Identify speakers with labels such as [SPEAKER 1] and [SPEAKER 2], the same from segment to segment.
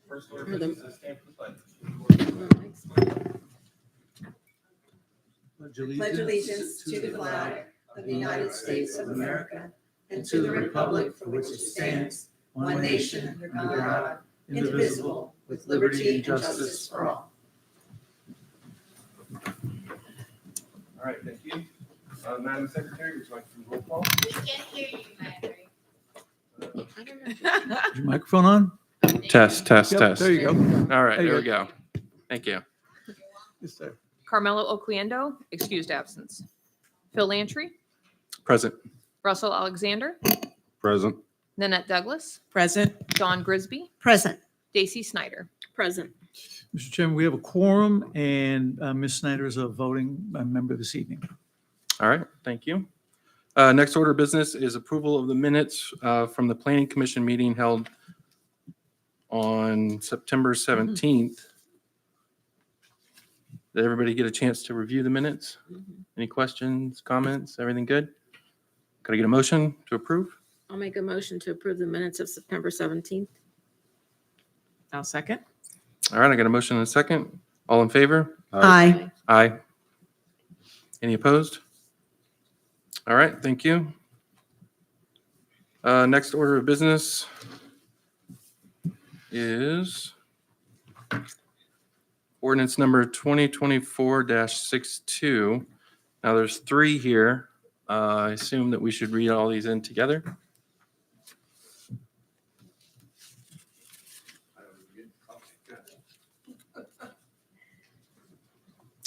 [SPEAKER 1] First order of business is stand for the pledge.
[SPEAKER 2] Pledge allegiance to the flag of the United States of America and to the republic for which it stands, one nation under God, indivisible, with liberty and justice for all.
[SPEAKER 1] All right, thank you. Madam Secretary, would you like to roll call?
[SPEAKER 3] We can't hear you, Mary.
[SPEAKER 4] Is your microphone on?
[SPEAKER 1] Test.
[SPEAKER 4] Yep, there you go.
[SPEAKER 1] All right,
[SPEAKER 4] There you
[SPEAKER 1] there we go. Thank you.
[SPEAKER 4] Yes, sir.
[SPEAKER 5] Carmelo Oquendo, excused absence. Phil Lantry,
[SPEAKER 1] Present.
[SPEAKER 5] Russell Alexander,
[SPEAKER 1] Present.
[SPEAKER 5] Nanette Douglas,
[SPEAKER 6] Present.
[SPEAKER 5] Dawn Grisby,
[SPEAKER 2] Present.
[SPEAKER 5] Daisy Snyder.
[SPEAKER 6] Present.
[SPEAKER 4] Mr. Chairman, we have a quorum, and Ms. Snyder is a voting member this evening.
[SPEAKER 1] All right, thank you. Next order of business is approval of the minutes from the Planning Commission meeting held on September 17th. Did everybody get a chance to review the minutes? Any questions, comments, everything good? Could I get a motion to approve?
[SPEAKER 6] I'll make a motion to approve the minutes of September 17th. I'll second.
[SPEAKER 1] All right, I got a motion and a second. All in favor?
[SPEAKER 2] Aye.
[SPEAKER 1] Aye. Any opposed? All right, thank you. Next order of business is ordinance number 2024-62. Now, there's three here. I assume that we should read all these in together.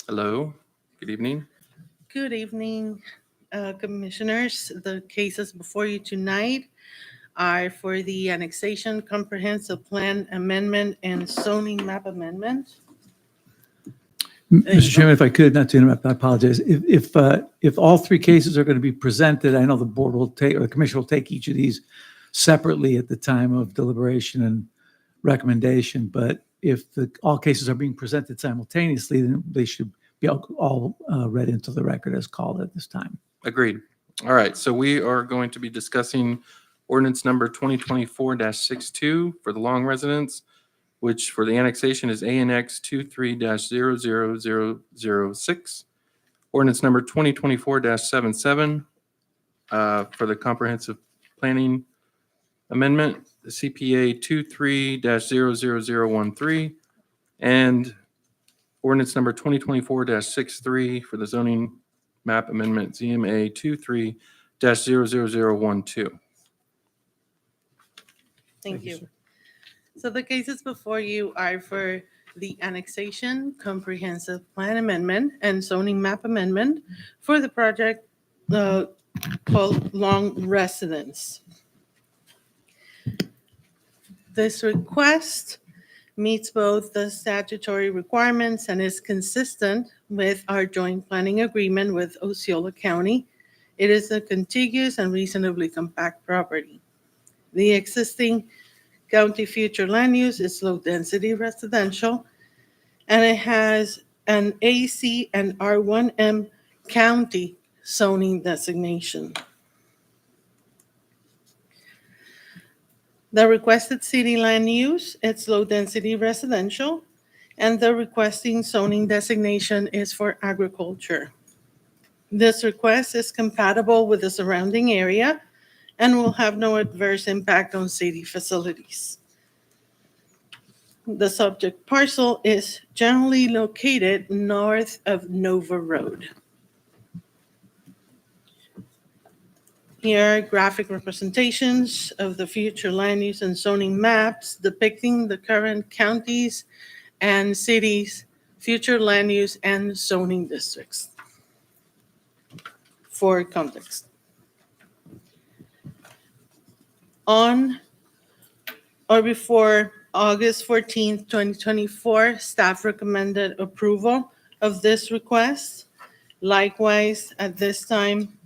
[SPEAKER 1] Hello, good evening.
[SPEAKER 7] Good evening, Commissioners. The cases before you tonight are for the annexation comprehensive plan amendment and zoning map amendment.
[SPEAKER 4] Mr. Chairman, if I could, not to interrupt, I apologize. If all three cases are going to be presented, I know the board will take, or the commission will take each of these separately at the time of deliberation and recommendation. But if all cases are being presented simultaneously, then they should be all read into the record as called at this time.
[SPEAKER 1] Agreed. All right, so we are going to be discussing ordinance number 2024-62 for the long residence, which for the annexation is ANX 23-00006. Ordinance number 2024-77 for the comprehensive planning amendment, the CPA 23-00013, and ordinance number 2024-63 for the zoning map amendment, ZMA 23-00012.
[SPEAKER 7] Thank you. So the cases before you are for the annexation comprehensive plan amendment and zoning map amendment for the project called Long Residence. This request meets both the statutory requirements and is consistent with our joint planning agreement with Osceola County. It is a contiguous and reasonably compact property. The existing county future land use is low-density residential, and it has an AC and R1M county zoning designation. The requested city land use, it's low-density residential, and the requesting zoning designation is for agriculture. This request is compatible with the surrounding area and will have no adverse impact on city facilities. The subject parcel is generally located north of Nova Road. Here are graphic representations of the future land use and zoning maps depicting the current counties and cities' future land use and zoning districts. For context. On or before August 14th, 2024, staff recommended approval of this request. Likewise, at this time,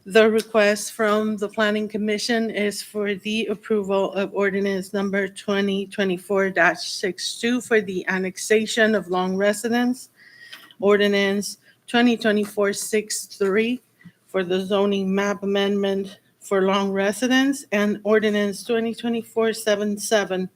[SPEAKER 7] the request from the Planning Commission is for the approval of ordinance number 2024-62 for the annexation of long residence, ordinance 2024-63 for the zoning map amendment for long residence, and ordinance 2024-77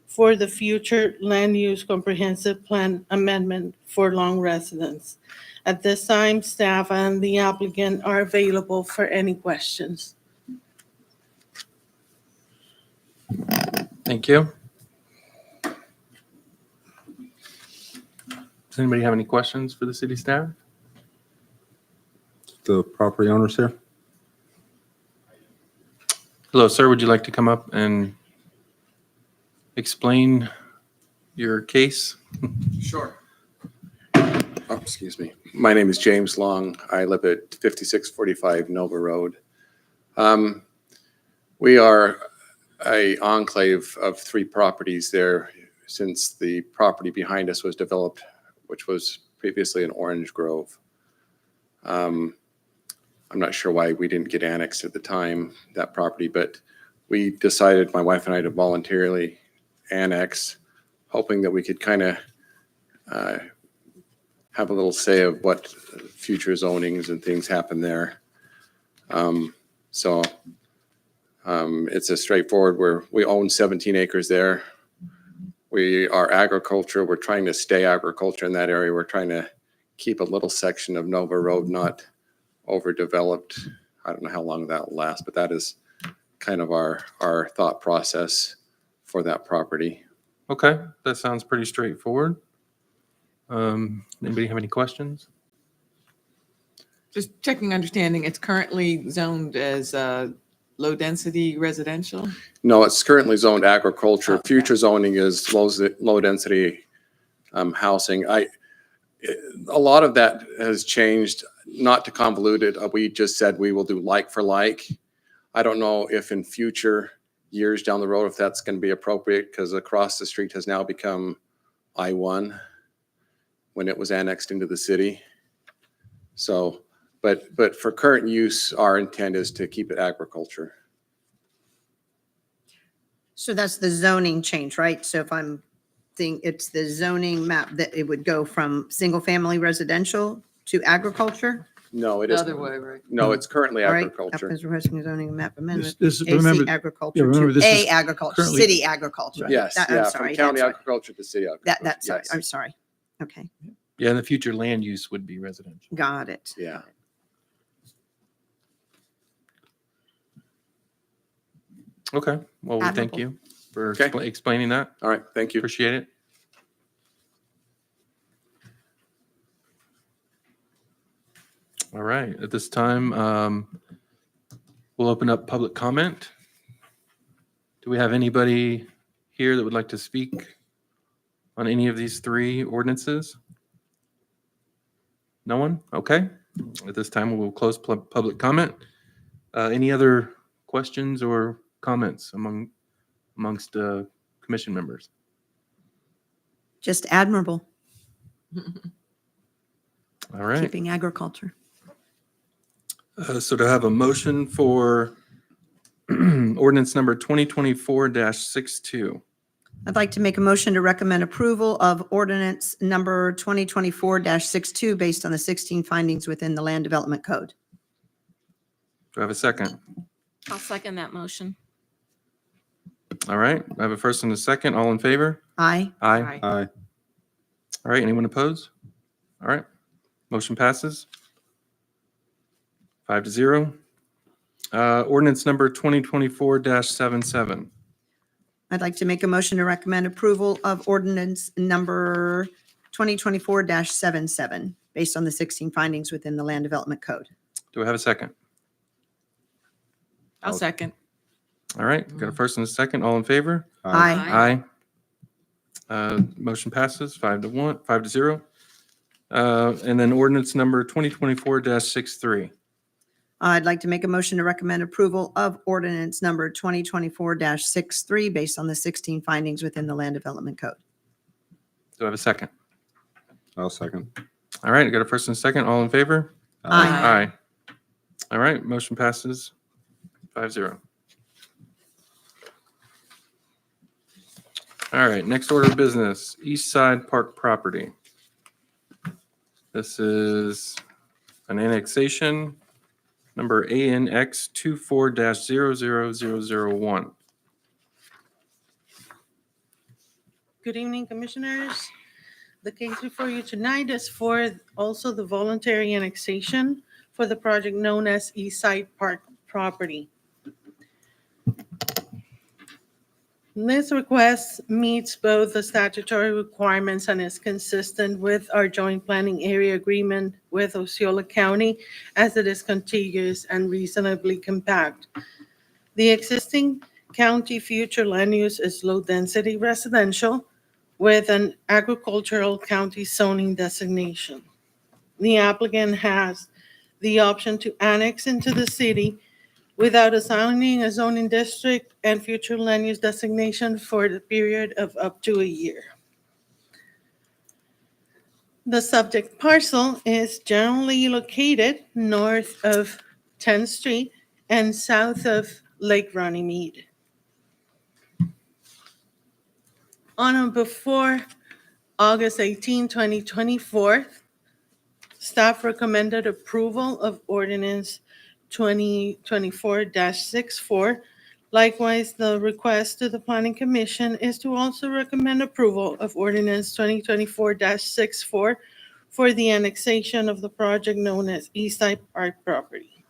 [SPEAKER 7] for the future land use comprehensive plan amendment for long residence. At this time, staff and the applicant are available for any questions.
[SPEAKER 1] Thank you. Does anybody have any questions for the city staff?
[SPEAKER 8] The property owners here.
[SPEAKER 1] Hello, sir. Would you like to come up and explain your case?
[SPEAKER 9] Sure. Oh, excuse me. My name is James Long. I live at 5645 Nova Road. We are a enclave of 3 properties there since the property behind us was developed, which was previously an orange grove. I'm not sure why we didn't get annexed at the time, that property, but we decided, my wife and I, to voluntarily annex, hoping that we could kind of have a little say of what future zonings and things happen there. It's a straightforward, we own 17 acres there. We are agriculture. We're trying to stay agriculture in that area. We're trying to keep a little section of Nova Road not overdeveloped. I don't know how long that will last, but that is kind of our thought process for that property.
[SPEAKER 1] Okay, that sounds pretty straightforward. Anybody have any questions?
[SPEAKER 2] Just checking understanding, it's currently zoned as low-density residential?
[SPEAKER 9] No, it's currently zoned agriculture.
[SPEAKER 2] Okay.
[SPEAKER 9] Future zoning is low density housing. A lot of that has changed, not to convolute it. We just said we will do like for like. I don't know if in future years down the road, if that's going to be appropriate, because across the street has now become I-1 when it was annexed into the city. So, but for current use, our intent is to keep it agriculture.
[SPEAKER 10] So that's the zoning change, right? So if I'm thinking it's the zoning map that it would go from single family residential to agriculture?
[SPEAKER 9] No, it
[SPEAKER 2] The
[SPEAKER 9] is.
[SPEAKER 2] other way, right?
[SPEAKER 9] No, it's currently
[SPEAKER 10] All right,
[SPEAKER 9] agriculture.
[SPEAKER 10] applicants requesting zoning map amendment.
[SPEAKER 4] This,
[SPEAKER 10] AC
[SPEAKER 4] remember,
[SPEAKER 10] agriculture
[SPEAKER 4] remember
[SPEAKER 10] to
[SPEAKER 4] this is
[SPEAKER 10] A agriculture,
[SPEAKER 4] currently-
[SPEAKER 10] city agriculture.
[SPEAKER 9] Yes,
[SPEAKER 10] That-
[SPEAKER 9] yeah,
[SPEAKER 10] I'm
[SPEAKER 9] from
[SPEAKER 10] sorry,
[SPEAKER 9] county
[SPEAKER 10] that's right.
[SPEAKER 9] agriculture to city agriculture.
[SPEAKER 10] That's sorry,
[SPEAKER 9] Yes.
[SPEAKER 10] I'm sorry. Okay,
[SPEAKER 1] Yeah, and the future land use would be residential.
[SPEAKER 10] got it.
[SPEAKER 9] Yeah.
[SPEAKER 1] Okay, well, we thank
[SPEAKER 10] Admirable.
[SPEAKER 1] you for
[SPEAKER 9] Okay.
[SPEAKER 1] explaining that.
[SPEAKER 9] All right, thank you.
[SPEAKER 1] Appreciate it. All right, at this time, we'll open up public comment. Do we have anybody here that would like to speak on any of these 3 ordinances? No one? Okay. At this time, we'll close public comment. Any other questions or comments amongst commission members?
[SPEAKER 10] Just admirable,
[SPEAKER 1] All right.
[SPEAKER 10] keeping agriculture.
[SPEAKER 1] So to have a motion for ordinance number 2024-62.
[SPEAKER 10] I'd like to make a motion to recommend approval of ordinance number 2024-62 based on the 16 findings within the Land Development Code.
[SPEAKER 1] Do I have a second?
[SPEAKER 6] I'll second that motion.
[SPEAKER 1] All right, I have a first and a second. All in favor?
[SPEAKER 10] Aye.
[SPEAKER 1] Aye.
[SPEAKER 8] Aye.
[SPEAKER 1] All right, anyone opposed? All right, motion passes. 5-0. Ordinance number 2024-77.
[SPEAKER 10] I'd like to make a motion to recommend approval of ordinance number 2024-77 based on the 16 findings within the Land Development Code.
[SPEAKER 1] Do I have a second?
[SPEAKER 2] I'll second.
[SPEAKER 1] All right, got a first and a second. All in favor?
[SPEAKER 10] Aye.
[SPEAKER 1] Aye. Motion passes 5-0. And then ordinance number 2024-63.
[SPEAKER 10] I'd like to make a motion to recommend approval of ordinance number 2024-63 based on the 16 findings within the Land Development Code.
[SPEAKER 1] Do I have a second?
[SPEAKER 8] I'll second.
[SPEAKER 1] All right, I got a first and a second. All in favor?
[SPEAKER 10] Aye.
[SPEAKER 1] Aye. All right, motion passes 5-0. All right, next order of business, East Side Park property. This is an annexation number ANX 24-00001.
[SPEAKER 7] Good evening, Commissioners. The case before you tonight is for also the voluntary annexation for the project known as East Side Park property. This request meets both the statutory requirements and is consistent with our joint planning area agreement with Osceola County as it is contiguous and reasonably compact. The existing county future land use is low-density residential with an agricultural county zoning designation. The applicant has the option to annex into the city without assigning a zoning district and future land use designation for the period of up to a year. The subject parcel is generally located north of 10th Street and south of Lake Runnymede. On or before August 18, 2024, staff recommended approval of ordinance 2024-64. Likewise, the request to the Planning Commission is to also recommend approval of ordinance 2024-64 for the annexation of the project known as East Side Park property.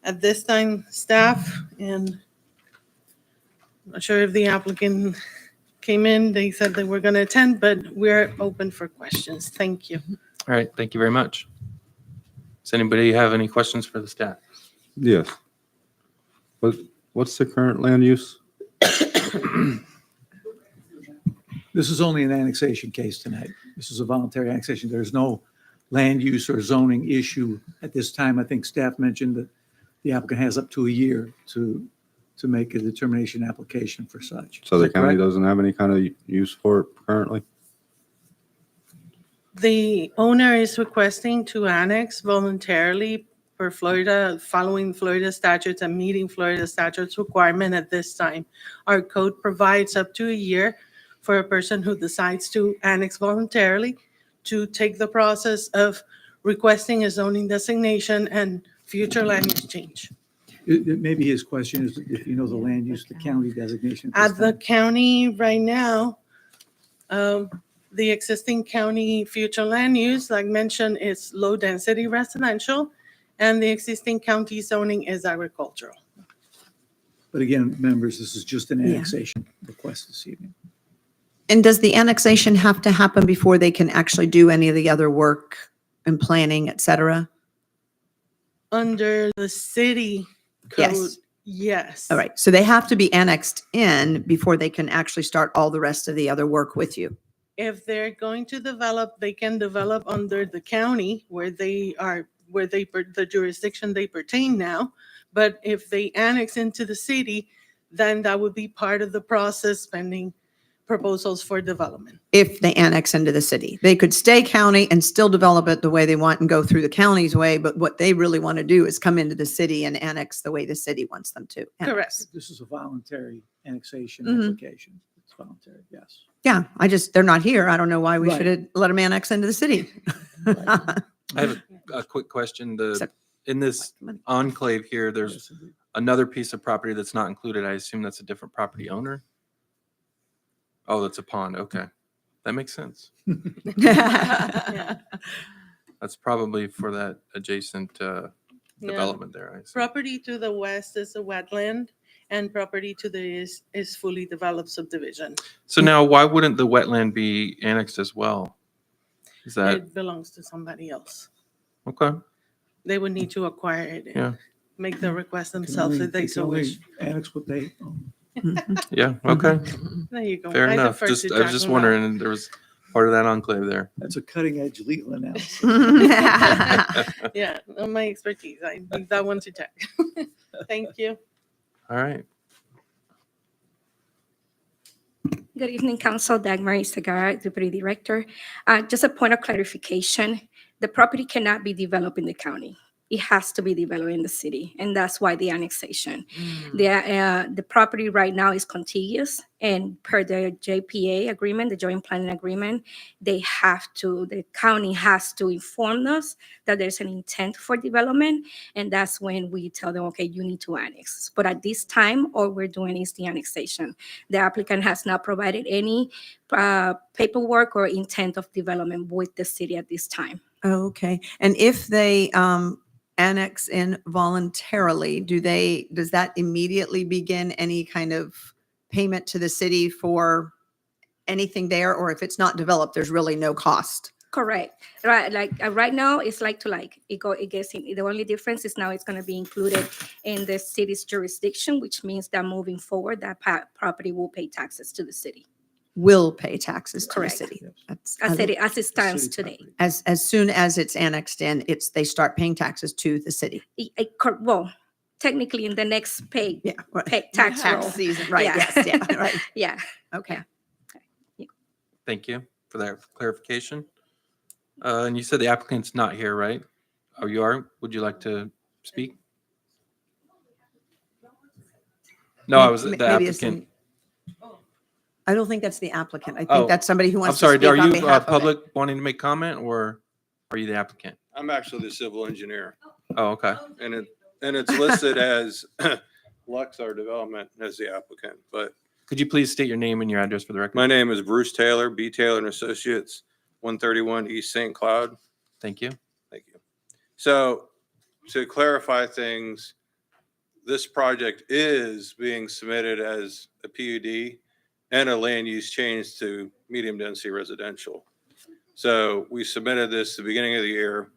[SPEAKER 7] At this time, staff, and I'm not sure if the applicant came in, they said they were going to attend, but we're open for questions. Thank you.
[SPEAKER 1] All right, thank you very much. Does anybody have any questions for the staff?
[SPEAKER 8] Yes. What's the current land use?
[SPEAKER 4] This is only an annexation case tonight. This is a voluntary annexation. There's no land use or zoning issue at this time. I think staff mentioned that the applicant has up to a year to make a determination application for such.
[SPEAKER 8] So
[SPEAKER 4] Is
[SPEAKER 8] the
[SPEAKER 4] that
[SPEAKER 8] county
[SPEAKER 4] correct?
[SPEAKER 8] doesn't have any kind of use for it currently?
[SPEAKER 7] The owner is requesting to annex voluntarily per Florida, following Florida statutes and meeting Florida statutes requirement at this time. Our code provides up to a year for a person who decides to annex voluntarily to take the process of requesting a zoning designation and future land use change.
[SPEAKER 4] Maybe his question is if you know the land use, the county designation.
[SPEAKER 7] At the county right now, the existing county future land use, like mentioned, is low-density residential, and the existing county zoning is agricultural.
[SPEAKER 4] But again, members, this is just an annexation request this evening.
[SPEAKER 10] And does the annexation have to happen before they can actually do any of the other work and planning, et cetera?
[SPEAKER 7] Under the city
[SPEAKER 10] Yes.
[SPEAKER 7] code, yes.
[SPEAKER 10] All right, so they have to be annexed in before they can actually start all the rest of the other work with you.
[SPEAKER 7] If they're going to develop, they can develop under the county where they are, the jurisdiction they pertain now. But if they annex into the city, then that would be part of the process pending proposals for development.
[SPEAKER 10] If they annex into the city, they could stay county and still develop it the way they want and go through the county's way. But what they really want to do is come into the city and annex the way the city wants them to. annex.
[SPEAKER 7] Correct.
[SPEAKER 4] This is a voluntary annexation
[SPEAKER 10] Mhm.
[SPEAKER 4] application. It's voluntary, yes.
[SPEAKER 10] Yeah, they're not here. I don't know why we
[SPEAKER 4] Right.
[SPEAKER 10] should have let them annex into the city.
[SPEAKER 4] Right.
[SPEAKER 1] I have a quick question.
[SPEAKER 10] Except-
[SPEAKER 1] In this enclave here, there's
[SPEAKER 4] Yes, indeed.
[SPEAKER 1] another piece of property that's not included. I assume that's a different property owner? Oh, that's a pond. Okay. That makes sense.
[SPEAKER 7] Yeah.
[SPEAKER 1] That's probably for that adjacent
[SPEAKER 7] Yeah.
[SPEAKER 1] development there. I assume.
[SPEAKER 7] Property to the west is a wetland, and property to the east is fully developed subdivision.
[SPEAKER 1] So now why wouldn't the wetland be annexed as well? Is that,
[SPEAKER 7] It belongs to somebody else.
[SPEAKER 1] okay?
[SPEAKER 7] They would need to acquire it
[SPEAKER 1] Yeah.
[SPEAKER 7] and make the request
[SPEAKER 4] Can
[SPEAKER 7] themselves
[SPEAKER 4] only-
[SPEAKER 7] if they
[SPEAKER 4] can
[SPEAKER 7] so
[SPEAKER 4] only
[SPEAKER 7] wish.
[SPEAKER 4] Annex what they own.
[SPEAKER 1] Yeah, okay.
[SPEAKER 7] There you go.
[SPEAKER 1] Fair
[SPEAKER 7] I
[SPEAKER 1] enough.
[SPEAKER 7] defer
[SPEAKER 1] Just,
[SPEAKER 7] to
[SPEAKER 1] I was just
[SPEAKER 7] Jack on
[SPEAKER 1] wondering, and there was part of that enclave there.
[SPEAKER 4] That's a cutting edge legal analysis.
[SPEAKER 7] that. Yeah, on my expertise. I leave that one to Jack. Thank you.
[SPEAKER 1] All right.
[SPEAKER 11] Good evening, Council. Dagmar Isagara, Deputy Director. Just a point of clarification, the property cannot be developed in the county. it has to be developed in the city, and that's why the annexation. The property right now is contiguous, and per the JPA agreement, the joint planning agreement, the county has to inform us that there's an intent for development, and that's when we tell them, okay, you need to annex. But at this time, all we're doing is the annexation. The applicant has not provided any paperwork or intent of development with the city at this time.
[SPEAKER 10] Okay. And if they annex in voluntarily, does that immediately begin any kind of payment to the city for anything there? Or if it's not developed, there's really no cost?
[SPEAKER 11] Correct. Right. Like right now, it's like to like. It gets in. The only difference is now it's going to be included in the city's jurisdiction, which means that moving forward, that property will pay taxes to the city.
[SPEAKER 10] Will pay taxes to the
[SPEAKER 11] Correct.
[SPEAKER 10] city. That's,
[SPEAKER 11] As it stands
[SPEAKER 4] City
[SPEAKER 11] today.
[SPEAKER 4] property.
[SPEAKER 10] as soon as it's annexed in, they start paying taxes to the city.
[SPEAKER 11] Well, technically, in the next pay
[SPEAKER 10] Yeah. Right.
[SPEAKER 11] tax roll.
[SPEAKER 10] Tax season, right,
[SPEAKER 11] Yeah.
[SPEAKER 10] yes, yeah, right.
[SPEAKER 11] Yeah.
[SPEAKER 10] Okay.
[SPEAKER 1] Thank you for that clarification. And you said the applicant's not here, right? Oh, you are? Would you like to speak? No, I was the
[SPEAKER 10] Maybe it's
[SPEAKER 1] applicant.
[SPEAKER 10] I don't think that's the applicant. I think
[SPEAKER 1] Oh,
[SPEAKER 10] that's somebody who
[SPEAKER 1] I'm
[SPEAKER 10] wants to
[SPEAKER 1] sorry,
[SPEAKER 10] speak
[SPEAKER 1] are
[SPEAKER 10] on
[SPEAKER 1] you
[SPEAKER 10] behalf of it.
[SPEAKER 1] public wanting to make comment, or are you the applicant?
[SPEAKER 8] I'm actually the civil engineer,
[SPEAKER 1] Oh, okay.
[SPEAKER 8] and it's listed as Luxor Development as the applicant, but
[SPEAKER 1] Could you please state your name and your address for the record?
[SPEAKER 8] my name is Bruce Taylor, B. Taylor and Associates, 131 East St. Cloud.
[SPEAKER 1] Thank you.
[SPEAKER 8] Thank you. So to clarify things, this project is being submitted as a PUD and a land use change to medium density residential. So we submitted this at the beginning of the year.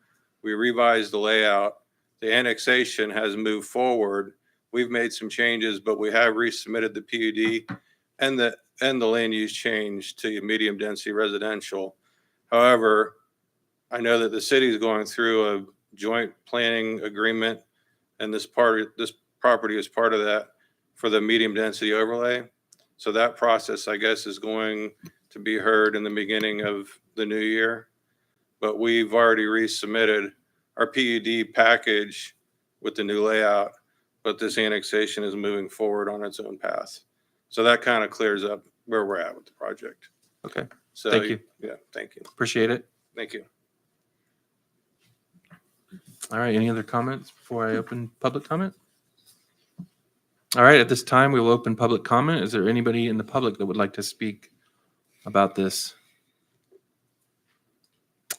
[SPEAKER 8] We revised the layout. The annexation has moved forward. We've made some changes, but we have resubmitted the PUD and the land use change to medium density residential. However, I know that the city is going through a joint planning agreement, and this property is part of that for the medium density overlay. So that process, I guess, is going to be heard in the beginning of the new year. But we've already resubmitted our PUD package with the new layout, but this annexation is moving forward on its own path. So that kind of clears up where we're at with the project.
[SPEAKER 1] Okay.
[SPEAKER 8] So,
[SPEAKER 1] Thank you.
[SPEAKER 8] Yeah, thank you.
[SPEAKER 1] Appreciate it.
[SPEAKER 8] Thank you.
[SPEAKER 1] All right. Any other comments before I open public comment? All right. At this time, we will open public comment. Is there anybody in the public that would like to speak about this?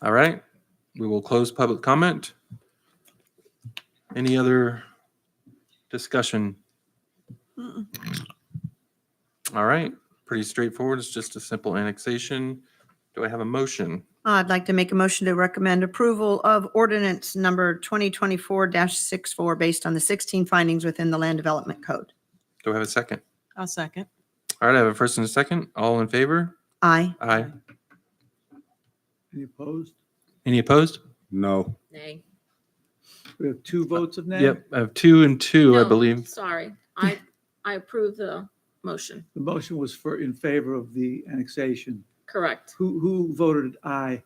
[SPEAKER 1] All right. We will close public comment. Any other discussion? All right. Pretty straightforward. It's just a simple annexation. Do I have a motion?
[SPEAKER 10] I'd like to make a motion to recommend approval of ordinance number 2024-64 based on the 16 findings within the Land Development Code.
[SPEAKER 1] Do I have a second?
[SPEAKER 6] I'll second.
[SPEAKER 1] All right. I have a first and a second. All in favor?
[SPEAKER 10] Aye.
[SPEAKER 1] Aye.
[SPEAKER 4] Any opposed?
[SPEAKER 1] Any opposed?
[SPEAKER 8] No.
[SPEAKER 6] Nay.
[SPEAKER 4] We have 2 votes of nay.
[SPEAKER 1] Yep. I have 2 and 2, I
[SPEAKER 6] No,
[SPEAKER 1] believe.
[SPEAKER 6] Sorry, I approve the motion.
[SPEAKER 4] The motion was in favor of the annexation.
[SPEAKER 6] Correct.
[SPEAKER 4] Who voted aye?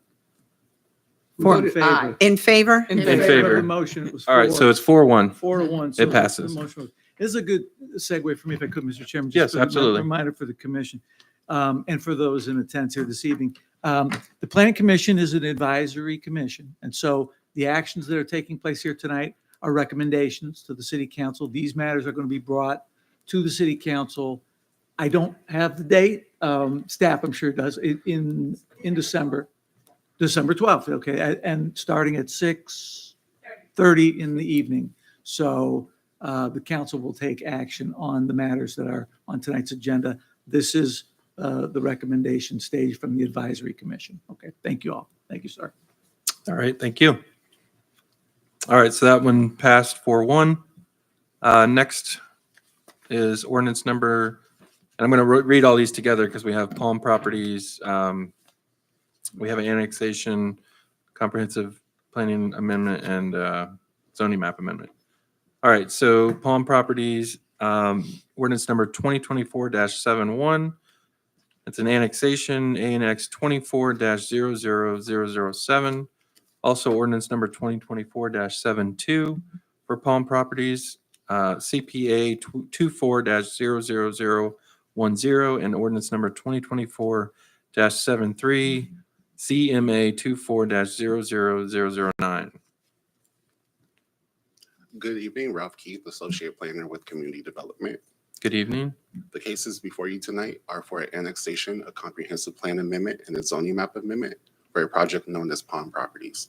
[SPEAKER 4] Who
[SPEAKER 10] For
[SPEAKER 4] voted
[SPEAKER 6] aye.
[SPEAKER 10] In favor?
[SPEAKER 6] In
[SPEAKER 4] In
[SPEAKER 6] favor.
[SPEAKER 4] favor of
[SPEAKER 1] favor.
[SPEAKER 4] the motion, it was
[SPEAKER 1] All right. So it's 4-1.
[SPEAKER 4] 4-1.
[SPEAKER 1] It passes.
[SPEAKER 4] This is a good segue for me, if I could, Mr. Chairman.
[SPEAKER 1] Yes,
[SPEAKER 4] just a
[SPEAKER 1] absolutely.
[SPEAKER 4] Reminder for the commission and for those in attendance here this evening. The Planning Commission is an advisory commission, and so the actions that are taking place here tonight are recommendations to the city council. These matters are going to be brought to the city council. I don't have the date. Staff, I'm sure, does in December 12th. Okay, and starting at 6:30 in the evening. So the council will take action on the matters that are on tonight's agenda. This is the recommendation stage from the advisory commission. Okay, thank you all. Thank you, sir.
[SPEAKER 1] All right. Thank you. All right. So that one passed 4-1. Next is ordinance number, and I'm going to read all these together because we have Palm Properties. We have an annexation, comprehensive planning amendment, and zoning map amendment. All right. So Palm Properties, ordinance number 2024-71. It's an annexation, ANX 24-00007. Also ordinance number 2024-72 for Palm Properties, CPA 24-00010, and ordinance number 2024-73, CMA 24-00009.
[SPEAKER 12] Good evening, Ralph Keith, Associate Planner with Community Development.
[SPEAKER 1] Good evening.
[SPEAKER 12] The cases before you tonight are for an annexation, a comprehensive plan amendment, and a zoning map amendment for a project known as Palm Properties.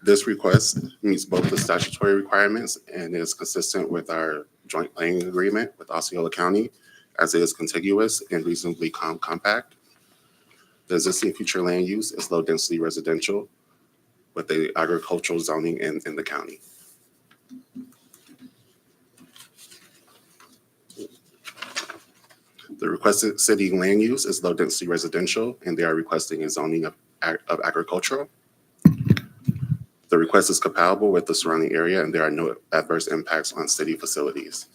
[SPEAKER 12] This request meets both the statutory requirements and is consistent with our joint planning agreement with Osceola County, as it is contiguous and reasonably compact. The existing future land use is low-density residential with the agricultural zoning in the county. The requested city land use is low-density residential, and they are requesting a zoning of agricultural. The request is compatible with the surrounding area, and there are no adverse impacts on city facilities.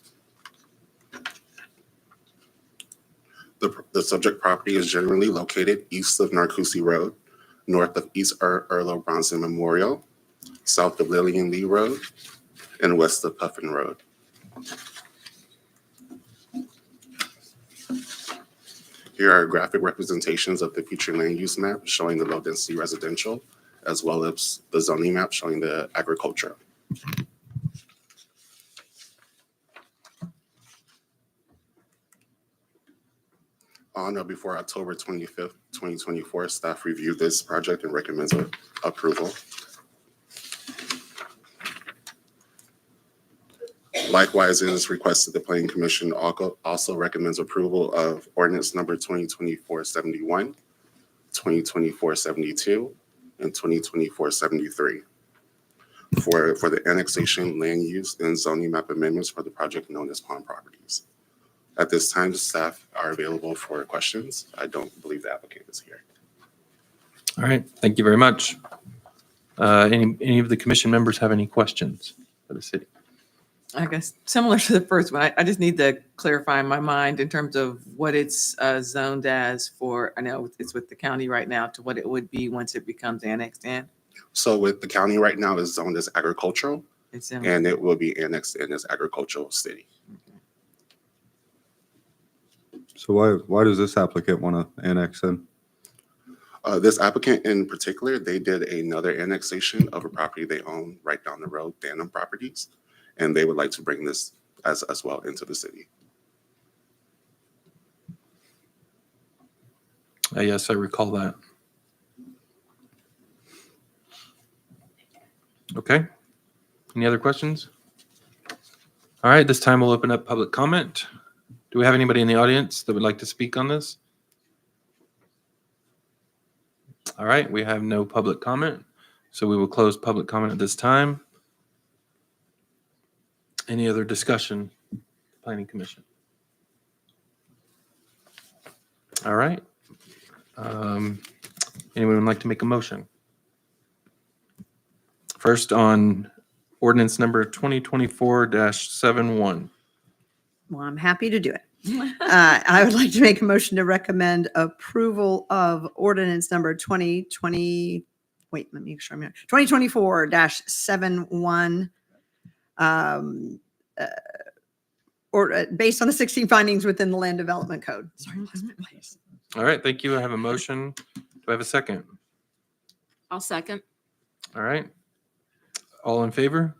[SPEAKER 12] The subject property is generally located east of Narcousie Road, north of East Erlo Bronson Memorial, south of Lillian Lee Road, and west of Puffin Road. Here are graphic representations of the future land use map showing the low-density residential, as well as the zoning map showing the agriculture. On or before October 25th, 2024, staff reviewed this project and recommends approval. Likewise, it is requested the Planning Commission also recommends approval of ordinance number 2024-71, 2024-72, and 2024-73 for the annexation, land use, and zoning map amendments for the project known as Palm Properties. At this time, the staff are available for questions. I don't believe the applicant is here.
[SPEAKER 1] All right, thank you very much. Any of the commission members have any questions for the city?
[SPEAKER 2] I guess similar to the first one, I just need to clarify in my mind in terms of what it's zoned as for, I know it's with the county right now, to what it would be once it becomes annexed in.
[SPEAKER 12] So with the county right now is zoned as agricultural,
[SPEAKER 2] It's in.
[SPEAKER 12] and it will be annexed in as agricultural city.
[SPEAKER 13] So why does this applicant want to annex in?
[SPEAKER 12] This applicant in particular, they did another annexation of a property they own right down the road, Danham Properties, and they would like to bring this as well into the city.
[SPEAKER 1] Yes, I recall that. Okay. Any other questions? All right, this time we'll open up public comment. Do we have anybody in the audience that would like to speak on this? All right, we have no public comment, so we will close public comment at this time. Any other discussion, Planning Commission? All right. Anyone would like to make a motion? First on ordinance number 2024-71.
[SPEAKER 10] Well, I'm happy to do it. I would like to make a motion to recommend approval of ordinance number 2020, wait, let me make sure I'm here, 2024-71, or based on the 16 findings within the Land Development Code. Sorry, I lost my place.
[SPEAKER 1] All right, thank you. I have a motion. Do I have a second?
[SPEAKER 6] I'll second.
[SPEAKER 1] All right. All in favor?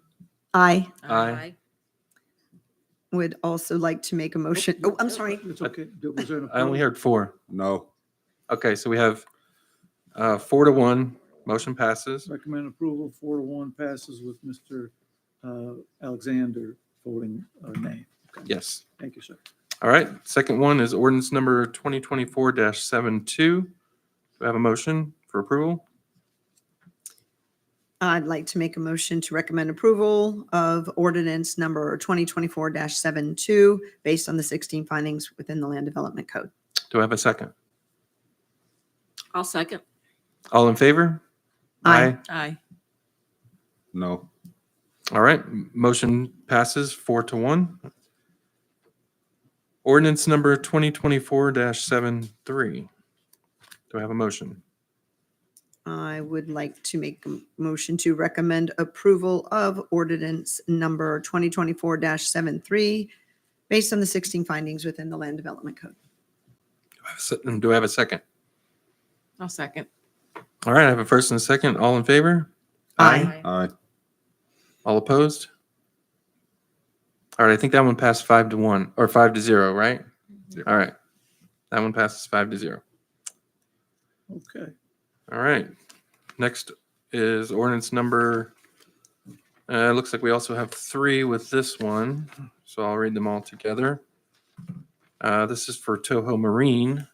[SPEAKER 10] I
[SPEAKER 1] Aye.
[SPEAKER 10] would also like to make a motion. Oh, I'm sorry.
[SPEAKER 4] It's okay. Was there an
[SPEAKER 1] I only heard 4.
[SPEAKER 13] No.
[SPEAKER 1] Okay, so we have 4-1. Motion passes.
[SPEAKER 4] Recommend approval, 4-1 passes with Mr. Alexander voting nay. Okay.
[SPEAKER 1] Yes.
[SPEAKER 4] Thank you, sir.
[SPEAKER 1] All right. Second one is ordinance number 2024-72. Do I have a motion for approval?
[SPEAKER 10] I'd like to make a motion to recommend approval of ordinance number 2024-72 based on the 16 findings within the Land Development Code.
[SPEAKER 1] Do I have a second?
[SPEAKER 6] I'll second.
[SPEAKER 1] All in favor?
[SPEAKER 10] Aye.
[SPEAKER 6] Aye.
[SPEAKER 13] No.
[SPEAKER 1] All right. Motion passes 4-1. Ordinance number 2024-73. Do I have a motion?
[SPEAKER 10] I would like to make a motion to recommend approval of ordinance number 2024-73 based on the 16 findings within the Land Development Code.
[SPEAKER 1] Do I have a second?
[SPEAKER 6] I'll second.
[SPEAKER 1] All right, I have a first and a second. All in favor?
[SPEAKER 10] Aye.
[SPEAKER 13] Aye.
[SPEAKER 1] All opposed? All right, I think that one passed 5-1 or 5-0, right? All right. That one passes 5-0.
[SPEAKER 4] Okay.
[SPEAKER 1] All right. Next is ordinance number, looks like we also have 3 with this one, so I'll read them all together. This is for Toho Marine.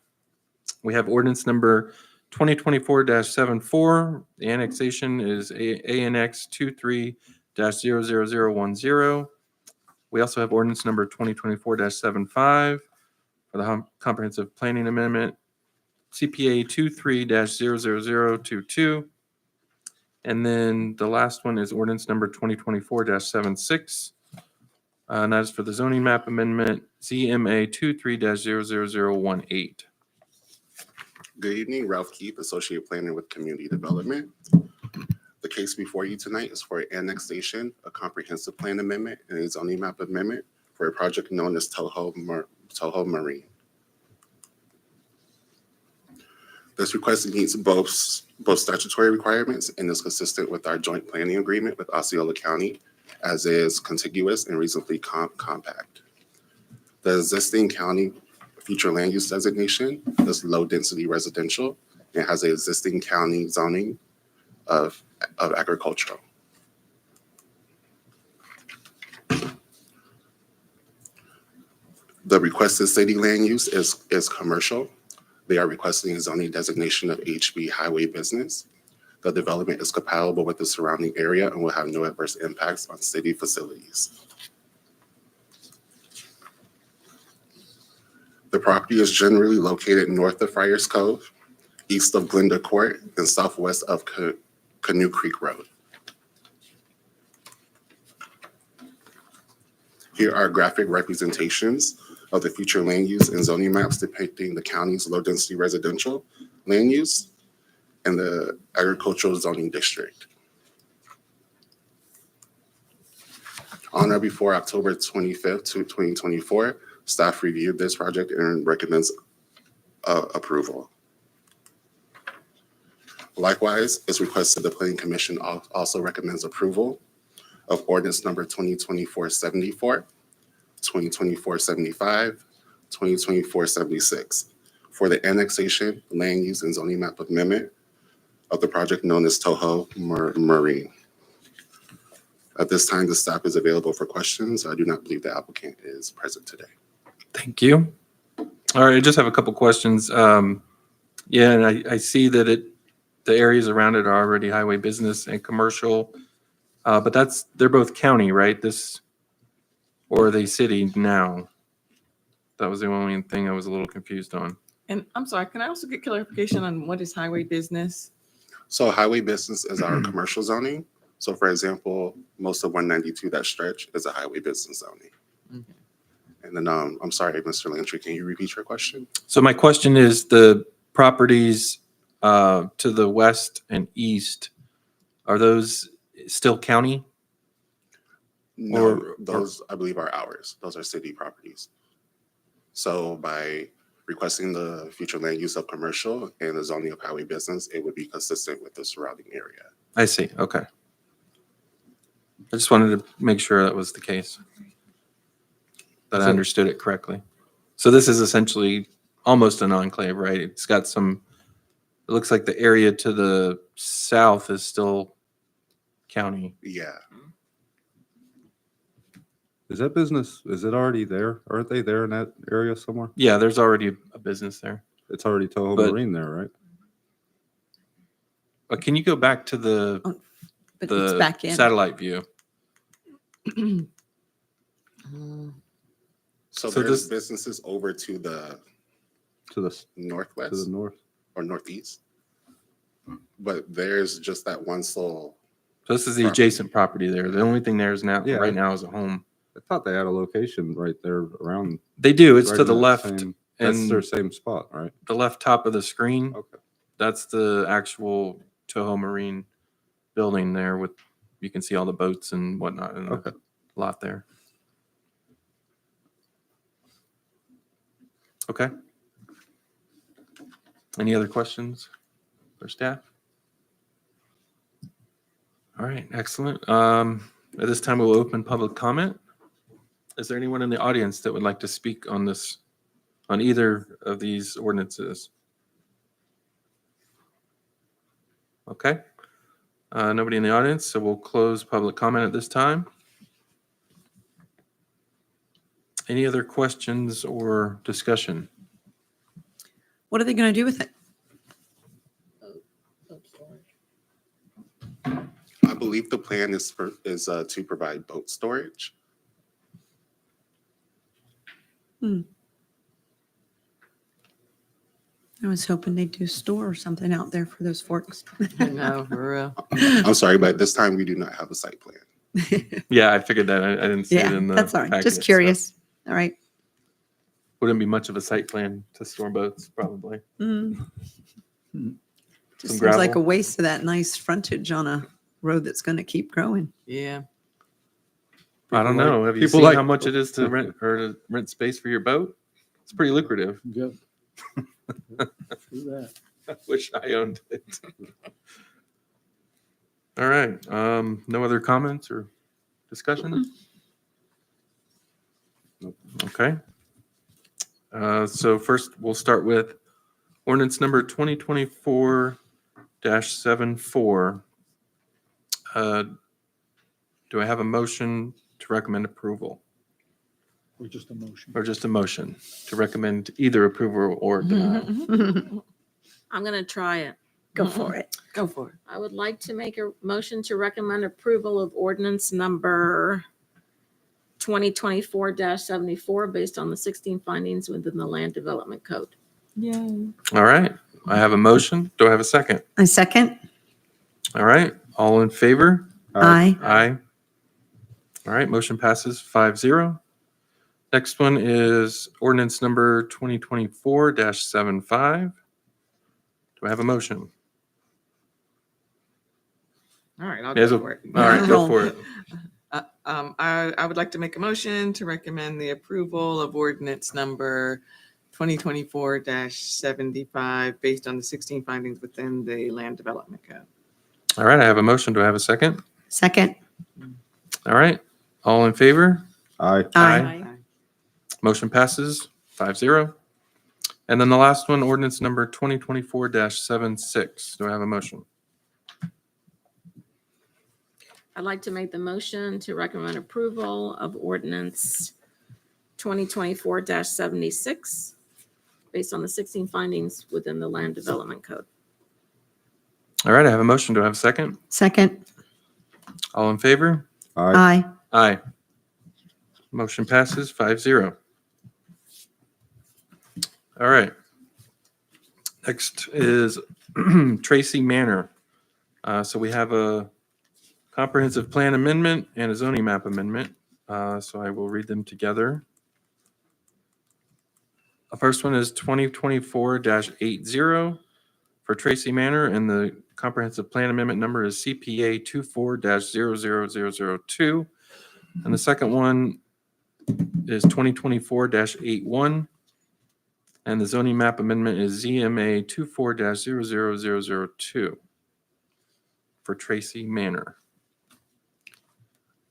[SPEAKER 1] We have ordinance number 2024-74. The annexation is ANX 23-00010. We also have ordinance number 2024-75 for the comprehensive planning amendment, CPA 23-00022. And then the last one is ordinance number 2024-76. And that is for the zoning map amendment, ZMA 23-00018.
[SPEAKER 12] Good evening, Ralph Keith, Associate Planner with Community Development. The case before you tonight is for annexation, a comprehensive plan amendment, and a zoning map amendment for a project known as Toho Marine. This request meets both statutory requirements and is consistent with our joint planning agreement with Osceola County, as is contiguous and reasonably compact. The existing county future land use designation is low-density residential and has an existing county zoning of agricultural. The requested city land use is commercial. They are requesting a zoning designation of HB highway business. The development is compatible with the surrounding area and will have no adverse impacts on city facilities. The property is generally located north of Friars Cove, east of Glenda Court, and southwest of Canoe Creek Road. Here are graphic representations of the future land use and zoning maps depicting the county's low-density residential land use and the agricultural zoning district. On or before October 25th, 2024, staff reviewed this project and recommends approval. Likewise, it's requested the Planning Commission also recommends approval of ordinance number 2024-74, 2024-75, 2024-76 for the annexation, land use, and zoning map amendment of the project known as Toho Marine. At this time, the staff is available for questions. I do not believe the applicant is present today.
[SPEAKER 1] Thank you. All right, I just have a couple questions. Yeah, and I see that the areas around it are already highway business and commercial, but they're both county, right? Or are they city now? That was the only thing I was a little confused on.
[SPEAKER 6] And I'm sorry, can I also get clarification on what is highway business?
[SPEAKER 12] So highway business is our commercial zoning. So for example, most of 192, that stretch is a highway business zoning.
[SPEAKER 6] Okay.
[SPEAKER 12] And then, I'm sorry, Mr. Lantry, can you repeat your question?
[SPEAKER 1] So my question is the properties to the west and east, are those still county?
[SPEAKER 12] No, those I believe are ours. Those are city properties. So by requesting the future land use of commercial and the zoning of highway business, it would be consistent with the surrounding area.
[SPEAKER 1] I see. Okay. I just wanted to make sure that was the case, that I understood it correctly. So this is essentially almost an enclave, right? It's got it looks like the area to the south is still county.
[SPEAKER 12] Yeah.
[SPEAKER 13] Is that business, is it already there? Aren't they there in that area somewhere?
[SPEAKER 1] Yeah, there's already a business there.
[SPEAKER 13] It's already Toho
[SPEAKER 1] But-
[SPEAKER 13] Marine there, right?
[SPEAKER 1] But can you go back to the
[SPEAKER 10] But it's back in.
[SPEAKER 1] satellite view?
[SPEAKER 12] So
[SPEAKER 1] So
[SPEAKER 12] there's
[SPEAKER 1] this-
[SPEAKER 12] businesses over to the
[SPEAKER 13] To the
[SPEAKER 12] northwest
[SPEAKER 13] north.
[SPEAKER 12] or northeast. But there's just that one sole.
[SPEAKER 1] So this is the
[SPEAKER 12] Property.
[SPEAKER 1] adjacent property there. The only thing there is now,
[SPEAKER 13] Yeah.
[SPEAKER 1] right now, is a home.
[SPEAKER 13] I thought they had a location right there around.
[SPEAKER 1] They do. It's
[SPEAKER 13] right
[SPEAKER 1] to
[SPEAKER 13] in
[SPEAKER 1] the
[SPEAKER 13] that
[SPEAKER 1] left
[SPEAKER 13] same- That's
[SPEAKER 1] and
[SPEAKER 13] their same spot, right?
[SPEAKER 1] the left top of the screen.
[SPEAKER 13] Okay.
[SPEAKER 1] that's the actual Toho Marine building there with, you can see all the boats and whatnot in
[SPEAKER 13] Okay.
[SPEAKER 1] the lot there. Okay. Any other questions for staff? All right, excellent. At this time, we'll open public comment. Is there anyone in the audience that would like to speak on this, on either of these ordinances? Okay. Nobody in the audience, so we'll close public comment at this time. Any other questions or discussion?
[SPEAKER 10] What are they going to do with it?
[SPEAKER 12] I believe the plan is to provide boat storage.
[SPEAKER 10] I was hoping they'd do store or something out there for those forks.
[SPEAKER 2] No, for real.
[SPEAKER 12] I'm sorry, but this time we do not have a site plan.
[SPEAKER 1] Yeah, I figured that. I didn't see it
[SPEAKER 10] Yeah,
[SPEAKER 1] in the
[SPEAKER 10] that's all right.
[SPEAKER 1] packet,
[SPEAKER 10] Just
[SPEAKER 1] so
[SPEAKER 10] curious. All right.
[SPEAKER 1] Wouldn't be much of a site plan to store boats, probably.
[SPEAKER 10] Mm.
[SPEAKER 1] Some
[SPEAKER 10] Just seems like a
[SPEAKER 1] gravel.
[SPEAKER 10] waste of that nice frontage on a road that's going to keep growing.
[SPEAKER 2] Yeah.
[SPEAKER 1] I don't
[SPEAKER 13] People like-
[SPEAKER 1] know. Have you
[SPEAKER 13] people
[SPEAKER 1] seen
[SPEAKER 13] like-
[SPEAKER 1] how much it is to rent or to rent space for your boat? It's pretty lucrative.
[SPEAKER 4] Yep. Do that.
[SPEAKER 1] I wish I owned it. All right. No other comments or discussion? Okay. So first, we'll start with ordinance number 2024-74. Do I have a motion to recommend approval,
[SPEAKER 4] Or just a motion.
[SPEAKER 1] or just a motion to recommend either approval or denial?
[SPEAKER 6] I'm going to try it.
[SPEAKER 10] Go for it.
[SPEAKER 2] Go for it.
[SPEAKER 6] I would like to make a motion to recommend approval of ordinance number 2024-74 based on the 16 findings within the Land Development Code.
[SPEAKER 2] Yay.
[SPEAKER 1] All right. I have a motion. Do I have a second?
[SPEAKER 10] A second?
[SPEAKER 1] All right. All in favor?
[SPEAKER 10] Aye.
[SPEAKER 1] Aye. All right, motion passes 5-0. Next one is ordinance number 2024-75. Do I have a motion?
[SPEAKER 2] All right, I'll
[SPEAKER 1] Yes,
[SPEAKER 2] go for it.
[SPEAKER 1] All right, go for it.
[SPEAKER 2] I would like to make a motion to recommend the approval of ordinance number 2024-75 based on the 16 findings within the Land Development Code.
[SPEAKER 1] All right, I have a motion. Do I have a second?
[SPEAKER 10] Second?
[SPEAKER 1] All right, all in favor?
[SPEAKER 13] Aye.
[SPEAKER 10] Aye.
[SPEAKER 1] Motion passes 5-0. And then the last one, ordinance number 2024-76. Do I have a motion?
[SPEAKER 6] I'd like to make the motion to recommend approval of ordinance 2024-76 based on the 16 findings within the Land Development Code.
[SPEAKER 1] All right, I have a motion. Do I have a second?
[SPEAKER 10] Second?
[SPEAKER 1] All in favor?
[SPEAKER 13] Aye.
[SPEAKER 10] Aye.
[SPEAKER 1] Aye. Motion passes 5-0. All right. Next is Tracy Manor. So we have a comprehensive plan amendment and a zoning map amendment. So I will read them together. The first one is 2024-80 for Tracy Manor, and the comprehensive plan amendment number is CPA 24-00002. And the second one is 2024-81. And the zoning map amendment is ZMA 24-00002 for Tracy Manor.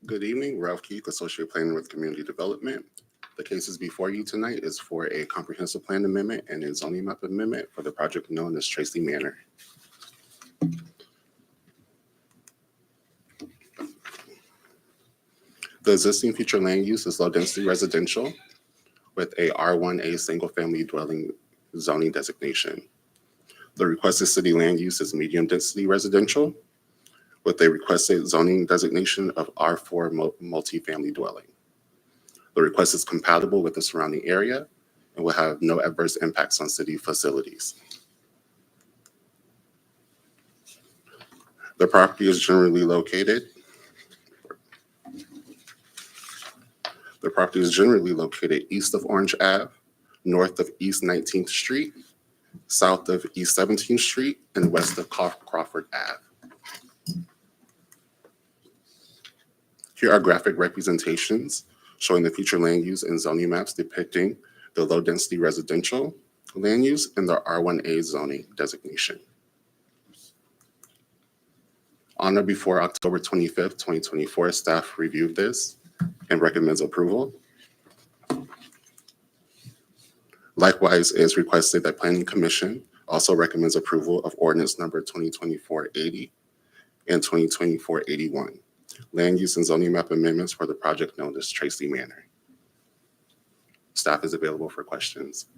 [SPEAKER 12] Good evening, Ralph Keith, Associate Planner with Community Development. The case is before you tonight is for a comprehensive plan amendment and a zoning map amendment for the project known as Tracy Manor. The existing future land use is low-density residential with a R1A single-family dwelling zoning designation. The requested city land use is medium-density residential with a requested zoning designation of R4 multifamily dwelling. The request is compatible with the surrounding area and will have no adverse impacts on city facilities. The property is generally located east of Orange Ave, north of East 19th Street, south of East 17th Street and west of Crawford Ave. Here are graphic representations showing the future land use and zoning maps depicting the low-density residential land use and the R1A zoning designation. On or before October 25th, 2024, staff reviewed this and recommends approval. Likewise, it is requested that Planning Commission also recommends approval of ordinance number 2024-80 and 2024-81, land use and zoning map amendments for the project known as Tracy Manor. Staff is available for questions.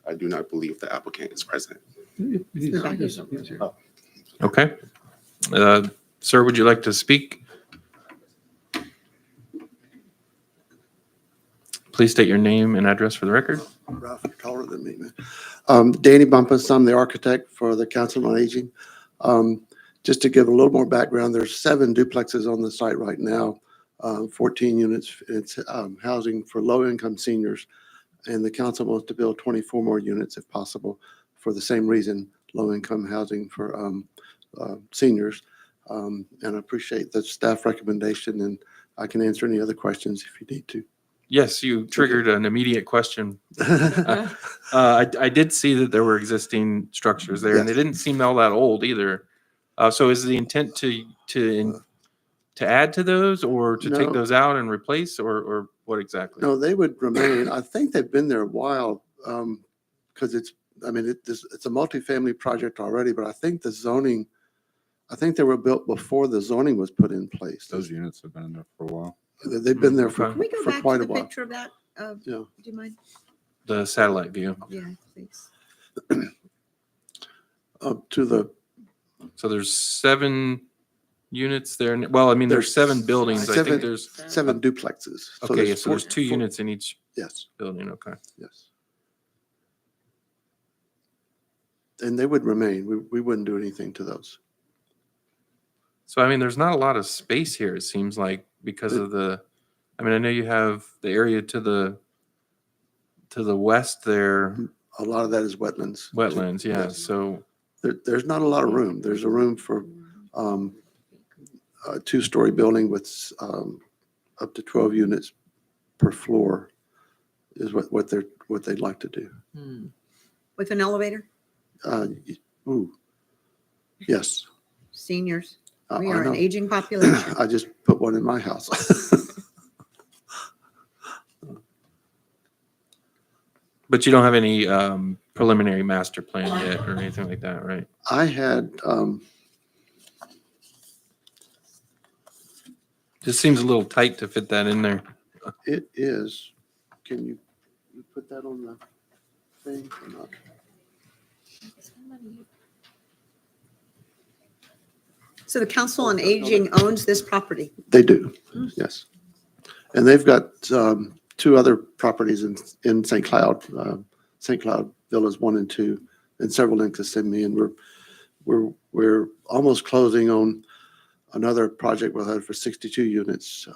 [SPEAKER 12] I do not believe the applicant is present.
[SPEAKER 1] Okay. Sir, would you like to speak? Please state your name and address for the record.
[SPEAKER 14] Ralph, you're taller than me, man. Danny Bumpus, I'm the architect for the Council on Aging. Just to give a little more background, there's 7 duplexes on the site right now, 14 units. It's housing for low-income seniors, and the council wants to build 24 more units if possible for the same reason, low-income housing for seniors. And I appreciate the staff recommendation, and I can answer any other questions if you need to.
[SPEAKER 1] Yes, you triggered an immediate question. I did see that there were existing structures there, and they didn't seem all that old either. So is the intent to add to those, or to take
[SPEAKER 14] No.
[SPEAKER 1] those out and replace, or what exactly?
[SPEAKER 14] No, they would remain. I think they've been there a while, because it's a multifamily project already, but I think the zoning, I think they were built before the zoning was put in place.
[SPEAKER 13] Those units have been in there for a while.
[SPEAKER 14] They've been there for
[SPEAKER 10] Can we go
[SPEAKER 14] for
[SPEAKER 10] back
[SPEAKER 14] quite
[SPEAKER 10] to
[SPEAKER 14] a
[SPEAKER 10] the
[SPEAKER 14] while.
[SPEAKER 10] picture of that? Do
[SPEAKER 14] Yeah.
[SPEAKER 10] you mind?
[SPEAKER 1] The satellite view.
[SPEAKER 10] Yeah, please.
[SPEAKER 14] Up to the,
[SPEAKER 1] So there's 7 units there. Well, I mean, there's 7 buildings. I think
[SPEAKER 14] seven-
[SPEAKER 1] there's,
[SPEAKER 14] 7 duplexes. So
[SPEAKER 1] okay, yeah, so there's 2
[SPEAKER 14] 4
[SPEAKER 1] units in each
[SPEAKER 14] Yes,
[SPEAKER 1] building. Okay.
[SPEAKER 14] yes. And they would remain. We wouldn't do anything to those.
[SPEAKER 1] So, I mean, there's not a lot of space here, it seems like, because of I mean, I know you have the area to the west there,
[SPEAKER 14] A lot of that is wetlands.
[SPEAKER 1] wetlands, yeah.
[SPEAKER 14] Yes.
[SPEAKER 1] So,
[SPEAKER 14] There's not a lot of room. There's a room for a 2-story building with up to 12 units per floor is what they'd like to do.
[SPEAKER 10] With an elevator?
[SPEAKER 14] Ooh, yes.
[SPEAKER 10] Seniors?
[SPEAKER 14] I
[SPEAKER 10] We are
[SPEAKER 14] know.
[SPEAKER 10] an aging population.
[SPEAKER 14] I just put one in my house.
[SPEAKER 1] but you don't have any preliminary master plan yet or anything like that, right?
[SPEAKER 14] I had,
[SPEAKER 1] Just seems a little tight to fit that in there.
[SPEAKER 14] it is, can you put that on the thing or not?
[SPEAKER 10] So the Council on Aging owns this property?
[SPEAKER 14] They do, yes. And they've got 2 other properties in St. Cloud, St. Cloud Villas 1 and 2, and several in Kissimmee. And we're almost closing on another project we'll have for 62 units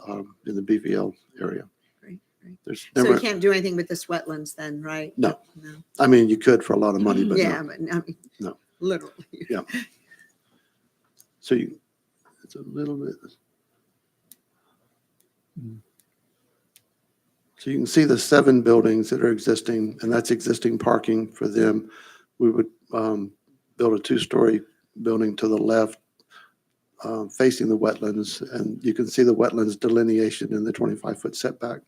[SPEAKER 14] in the BVL area.
[SPEAKER 10] Great.
[SPEAKER 14] There's
[SPEAKER 10] So
[SPEAKER 14] never,
[SPEAKER 10] you can't do anything with this wetlands then, right?
[SPEAKER 14] No.
[SPEAKER 10] No.
[SPEAKER 14] I mean, you could for a lot of money, but
[SPEAKER 10] Yeah,
[SPEAKER 14] no.
[SPEAKER 10] but I mean,
[SPEAKER 14] No.
[SPEAKER 10] literally.
[SPEAKER 14] Yeah. So it's a little bit. So you can see the 7 buildings that are existing, and that's existing parking for them. We would build a 2-story building to the left, facing the wetlands, and you can see the wetlands delineation in the 25-foot setback.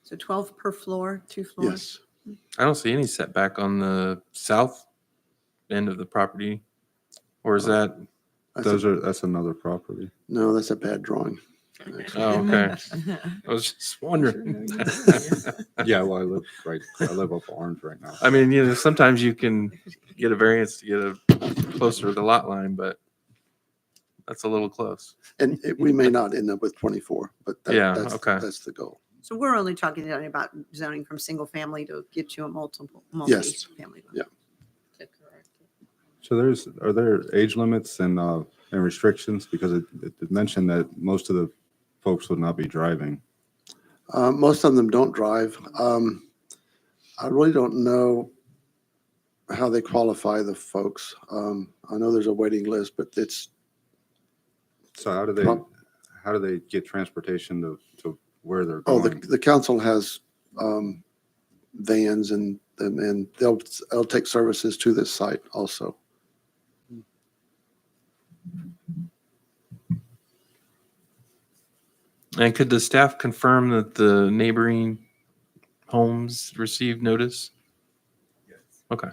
[SPEAKER 10] So 12 per floor, 2 floors?
[SPEAKER 14] Yes.
[SPEAKER 1] I don't see any setback on the south end of the property. Or is that,
[SPEAKER 13] That's another property.
[SPEAKER 14] No, that's a bad drawing.
[SPEAKER 1] oh, okay. I was just wondering.
[SPEAKER 13] Yeah, well, I live up Orange right now.
[SPEAKER 1] I mean, sometimes you can get a variance to get closer to the lot line, but that's a little close.
[SPEAKER 14] And we may not end up with 24, but
[SPEAKER 1] Yeah,
[SPEAKER 14] that's,
[SPEAKER 1] okay.
[SPEAKER 14] that's the goal.
[SPEAKER 10] So we're only talking about zoning from single family to get you a
[SPEAKER 14] Yes.
[SPEAKER 10] multi-family.
[SPEAKER 14] Yeah.
[SPEAKER 13] So are there age limits and restrictions? Because it mentioned that most of the folks would not be driving.
[SPEAKER 14] Most of them don't drive. I really don't know how they qualify the folks. I know there's a waiting list, but it's,
[SPEAKER 13] So how do they get transportation to where they're
[SPEAKER 14] oh,
[SPEAKER 13] going?
[SPEAKER 14] the council has vans and they'll take services to this site also.
[SPEAKER 1] And could the staff confirm that the neighboring homes received notice? Yes. Okay.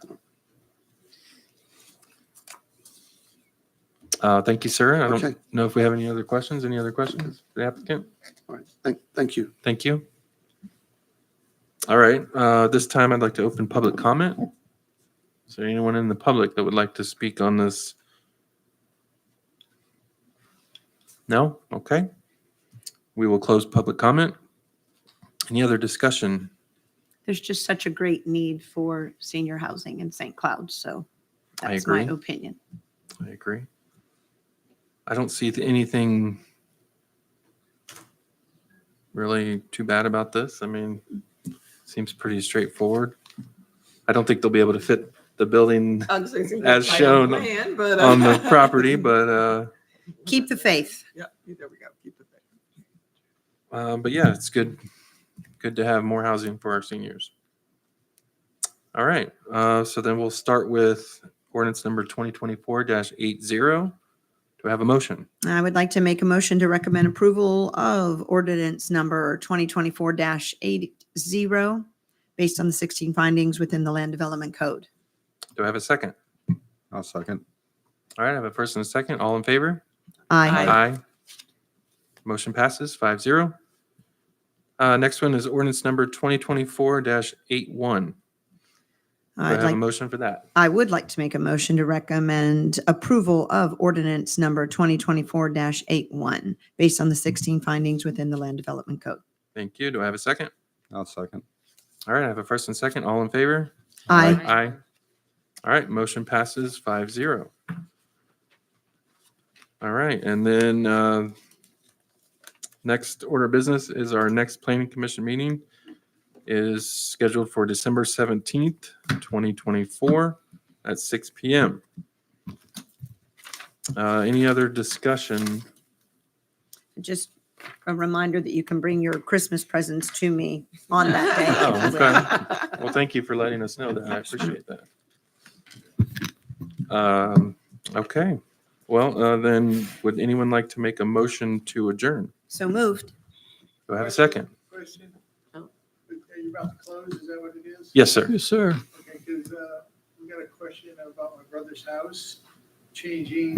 [SPEAKER 1] Thank you, sir. I
[SPEAKER 14] Okay.
[SPEAKER 1] don't know if we have any other questions. Any other questions for the applicant?
[SPEAKER 14] All right. Thank you.
[SPEAKER 1] Thank you. All right. This time I'd like to open public comment. Is there anyone in the public that would like to speak on this? No? Okay. We will close public comment. Any other discussion?
[SPEAKER 10] There's just such a great need for senior housing in St. Cloud, so
[SPEAKER 1] I
[SPEAKER 10] that's my
[SPEAKER 1] agree.
[SPEAKER 10] opinion.
[SPEAKER 1] I agree. I don't see anything really too bad about this. I mean, seems pretty straightforward. I don't think they'll be able to fit the building as shown on the property, but
[SPEAKER 10] Keep the faith.
[SPEAKER 2] Yeah, there we go. Keep the faith.
[SPEAKER 1] but yeah, it's good to have more housing for our seniors. All right, so then we'll start with ordinance number 2024-80. Do I have a motion?
[SPEAKER 10] I would like to make a motion to recommend approval of ordinance number 2024-80 based on the 16 findings within the Land Development Code.
[SPEAKER 1] Do I have a second?
[SPEAKER 13] I'll second.
[SPEAKER 1] All right, I have a first and a second. All in favor?
[SPEAKER 10] Aye.
[SPEAKER 1] Aye. Motion passes 5-0. Next one is ordinance number 2024-81. Do I
[SPEAKER 10] I'd
[SPEAKER 1] have a
[SPEAKER 10] like,
[SPEAKER 1] motion for that?
[SPEAKER 10] I would like to make a motion to recommend approval of ordinance number 2024-81 based on the 16 findings within the Land Development Code.
[SPEAKER 1] Thank you. Do I have a second?
[SPEAKER 13] I'll second.
[SPEAKER 1] All right, I have a first and second. All in favor?
[SPEAKER 10] Aye.
[SPEAKER 1] Aye. All right, motion passes 5-0. All right, and then next order of business is our next planning commission meeting is scheduled for December 17th, 2024 at 6 p.m. Any other discussion?
[SPEAKER 10] Just a reminder that you can bring your Christmas presents to me on that day.
[SPEAKER 1] Oh, okay. Well, thank you for letting us know that. I appreciate that. Okay. Well, then would anyone like to make a motion to adjourn?
[SPEAKER 10] So moved.
[SPEAKER 1] Do I have a second?
[SPEAKER 2] Question. Are you about to close? Is that what it is?
[SPEAKER 1] Yes, sir.
[SPEAKER 4] Yes, sir.
[SPEAKER 2] Okay, because we got a question about my brother's house, changing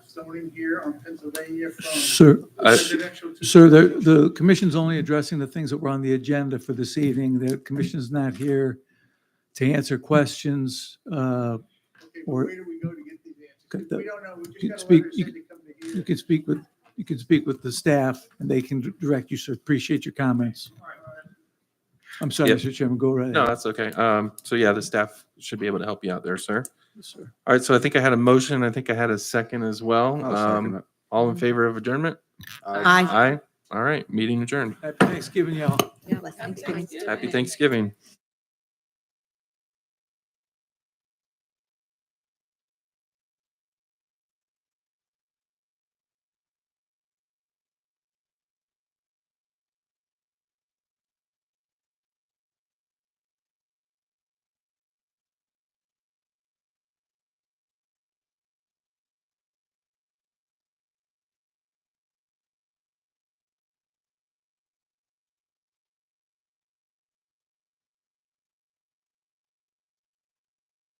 [SPEAKER 2] zoning here on Pennsylvania from
[SPEAKER 4] Sir,
[SPEAKER 2] residential to.
[SPEAKER 4] Sir, the commission's only addressing the things that were on the agenda for this evening. The commission's not here to answer questions.
[SPEAKER 2] Okay, but
[SPEAKER 4] or-
[SPEAKER 2] where do we go to get these answers?
[SPEAKER 4] Okay,
[SPEAKER 2] We don't know. We
[SPEAKER 4] you
[SPEAKER 2] just got a
[SPEAKER 4] speak-
[SPEAKER 2] letter
[SPEAKER 4] you
[SPEAKER 2] saying to come to here.
[SPEAKER 4] You can speak with the staff and they can direct you, sir. Appreciate your comments.
[SPEAKER 2] All right.
[SPEAKER 4] I'm sorry,
[SPEAKER 1] Yeah.
[SPEAKER 4] Mr. Chairman, go right
[SPEAKER 1] No,
[SPEAKER 4] ahead.
[SPEAKER 1] that's okay. So yeah, the staff should be able to help you out there, sir.
[SPEAKER 4] Yes, sir.
[SPEAKER 1] All right, so I think I had a motion. I think I had a second as well.
[SPEAKER 13] I'll second it.
[SPEAKER 1] All in favor of adjournment?
[SPEAKER 10] Aye.
[SPEAKER 1] Aye. All right, meeting adjourned.
[SPEAKER 4] Happy Thanksgiving, y'all.
[SPEAKER 10] Yeah, Thanksgiving.
[SPEAKER 1] Happy Thanksgiving.